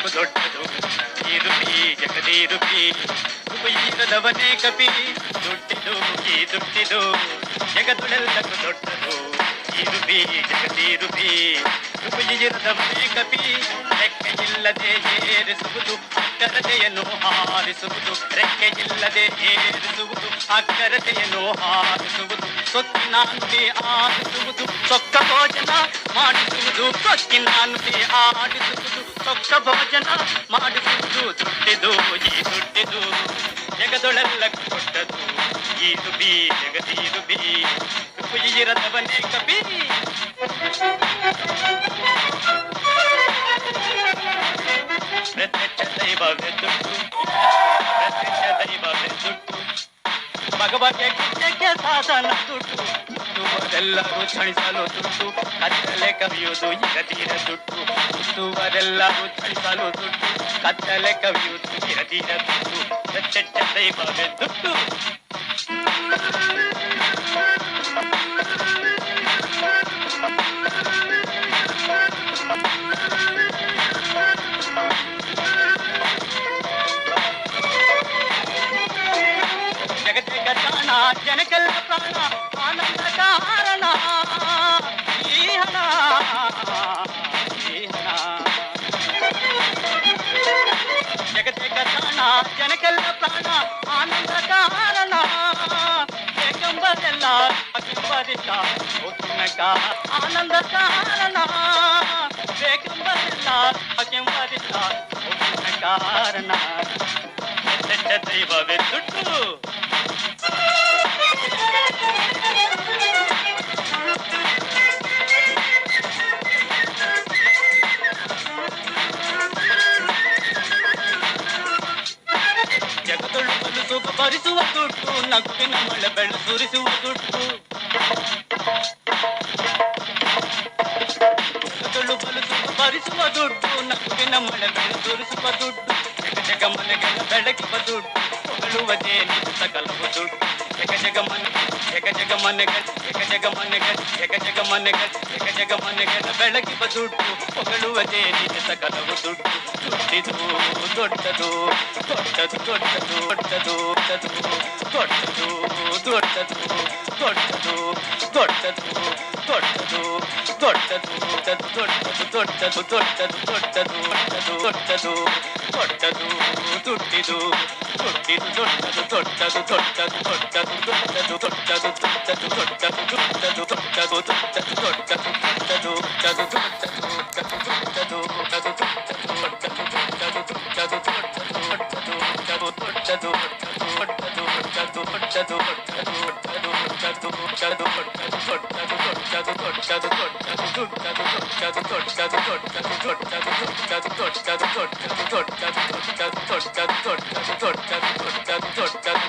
ಜಗದೊಳಲ್ಲಕು ದೊಡ್ಡದು ಈ rupee ಜಗದೀ rupee ಉಪಯುಕ್ತದವನೇ ಕಪಿ ದುಡ್ಡಿದು ಈ ದುಡ್ಡಿದು ಜಗದೊಳಲ್ಲಕು ದೊಡ್ಡದು ಈ ರುಪಿ ಜಗದೀ ರುಪಿ ಉಪಯುಕ್ತದವನೇ ಕಪಿ ರೆಕ್ಕೆಯಿಲ್ಲದೆ ಏರಿಸುವುದು ಅಕ್ಕರತೆಯನ್ನು ಹಾರಿಸುವುದು ರೆಕ್ಕೆಯಿಲ್ಲದೆ ಏರಿಸುವುದು ಅಕ್ಕರತೆಯನ್ನು ಹಾರಿಸುವುದು ಸೊಕ್ಕಿನ ನುಡಿ ಆಡಿಸುವುದು ಸೊಕ್ಕ ಭೋಜನ ಮಾಡಿಸುವುದು ಸೊಕ್ಕಿನ ನುಡಿ ಆಡಿಸುವುದು ಸೊಕ್ಕ ಭೋಜನ ಮಾಡಿಸುವುದು ದುಡ್ಡಿದು ಈ ದುಡ್ಡಿದು ಜಗದೊಳೆಲ್ಲ ಕೊಟ್ಟದು ಈ ರುಬಿ ಜಗದೀ ರುಬಿ ಉಪಯಿರದವನೇ ಕಪಿ ಪ್ರತ್ಯಕ್ಷ ದೈವವೇ ದುಡ್ಡು ಪ್ರತ್ಯಕ್ಷ ದೈವವೇ ದುಡ್ಡು ಭಗವತೆ ಕೃತ್ಯಕ್ಕೆ ಸಾಧನ ದುಡ್ಡು ಹುಟ್ಟುವರೆಲ್ಲರೂ ಕ್ಷಣಿಸಲು ದುಡ್ಡು ಕತ್ತಲೆ ಕವಿಯುವುದು ಇರತೀರ ದುಡ್ಡು ಹುಟ್ಟುವರೆಲ್ಲರೂ ಕ್ಷಣಿಸಲು ದುಡ್ಡು ಕತ್ತಲೆ ಕವಿಯುವುದು ಇರತೀರ ದುಡ್ಡು ಪ್ರತ್ಯಕ್ಷ ದೈವವೇ ದುಡ್ಡು ಜಗಜಗದಾಣ ಜನಕಲ್ಲ ಪ್ರಾಣ ಆನಂದ ಕಾರಣ ಈ ಹಣ ಜಗಜಗದಾಣ ಜನಕಲ್ಲ ಪ್ರಾಣ ಆನಂದ ಕಾರಣ ಏಕೆಂಬರೆಲ್ಲ ಅಕೆಂಬರಿಲ್ಲ ಆನಂದ ಕಾರಣ ಬೇಕೆಂಬರೆಲ್ಲ ಅಕೆಂಬರಿಲ್ಲ ಕಾರಣ ದೈವವೇ ದುಡ್ಡು ಜಗದೊಳು ಬಲು ಭರಿಸುವ ದುಡ್ಡು ನಗುವಿನ ಮಳೆ ಬೆಳೆ ಸುರಿಸುವ ದುಡ್ಡು ಜಗದೊಳು ಬಲು ಭರಿಸುವ ದುಡ್ಡು ನಗುವಿನ ಮಳೆ ಬೆಳೆ ಸುರಿಸುವ ದುಡ್ಡು ಜಗ ಮನೆಗೆಲ್ಲ ಬೆಳಗಿವ ದುಡ್ಡು ಹೊಗಳುವುದೇ ನಿಜ ಸಕಲವು ದುಡ್ಡು ಜಗ ಜಗ ಮನೆಗೆಲ್ಲ ಬೆಳಗಿವ ದುಡ್ಡು ಹೊಗಳುವುದೇ ನಿಜ ಸಕಲವು ದುಡ್ಡು ದುಡ್ಡಿದು ದೊಡ್ಡದು ದೊಡ್ಡದು ದೊಡ್ಡದು ದೊಡ್ಡದು ದೊಡ್ಡದು ದೊಡ್ಡದು ದೊಡ್ಡದು ದೊಡ್ಡದು ದೊಡ್ಡದು ದೊಡ್ಡದು ದೊಡ್ಡದು ದೊಡ್ಡದು ದೊಡ್ಡದು ದೊಡ್ಡದು ದೊಡ್ಡದು ದೊಡ್ಡದು ದುಡ್ಡಿದು ದುಡ್ಡಿದು ದೊಡ್ಡದು ದೊಡ್ಡದು ದೊಡ್ಡದು ದೊಡ್ಡದು ದೊಡ್ಡದು ದೊಡ್ಡದು ದೊಡ್ಡದು ದೊಡ್ಡದು ದೊಡ್ಡದು ದೊಡ್ಡದು ದೊಡ್ಡದು ದೊಡ್ಡದು ದೊಡ್ಡದು